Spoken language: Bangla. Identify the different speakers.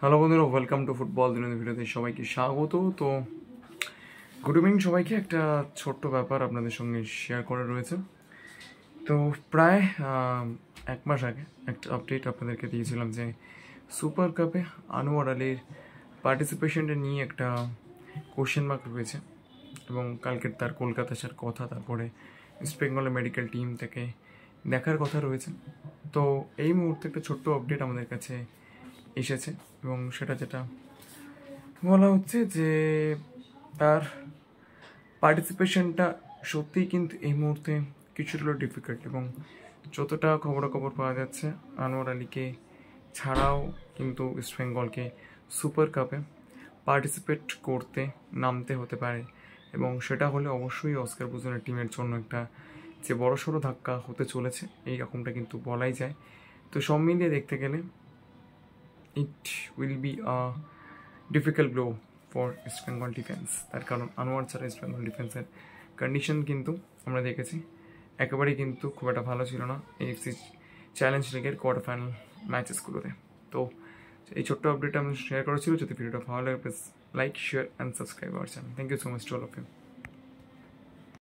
Speaker 1: হ্যালো বন্ধুরা, ওয়েলকাম টু ফুটবল দিনের ভিডিওতে সবাইকে স্বাগত। তো গুড ইভিনিং সবাইকে। একটা ছোট্ট ব্যাপার আপনাদের সঙ্গে শেয়ার করা রয়েছে। তো প্রায় এক মাস আগে একটা আপডেট আপনাদেরকে দিয়েছিলাম যে সুপার কাপে আনোয়ার আলীর পার্টিসিপেশনটা নিয়ে একটা কোশ্চেন মার্ক রয়েছে এবং কালকের তার কলকাতা আসার কথা, তারপরে ইস্ট বেঙ্গলের মেডিকেল টিম থেকে দেখার কথা রয়েছে। তো এই মুহূর্তে একটা ছোট্ট আপডেট আমাদের কাছে এসেছে এবং সেটা যেটা বলা হচ্ছে যে তার পার্টিসিপেশনটা সত্যিই কিন্তু এই মুহূর্তে কিছুটা ডিফিকাল্ট, এবং যতটা খবরাখবর পাওয়া যাচ্ছে আনোয়ার আলীকে ছাড়াও কিন্তু ইস্ট বেঙ্গলকে সুপার কাপে পার্টিসিপেট করতে নামতে হতে পারে, এবং সেটা হলে অবশ্যই অস্কার বুজনের টিমের জন্য একটা যে বড়সড় ধাক্কা হতে চলেছে এই রকমটা কিন্তু বলাই যায়। তো সব মিলিয়ে দেখতে গেলে it will be a difficult blow for East Bengal defence. তার কারণ আনোয়ার ছাড়া ইস্ট বেঙ্গল ডিফেন্সের কন্ডিশন কিন্তু আমরা দেখেছি একেবারেই কিন্তু খুব একটা ভালো ছিল না এএফসি চ্যালেঞ্জ লিগের কোয়ার্টার ফাইনাল ম্যাচেসগুলোতে। তো এই ছোট্ট আপডেটটা আমি শেয়ার করা ছিল। যদি ভিডিওটা ভালো লাগে please like, share and subscribe our channel. Thank you so much to all of you.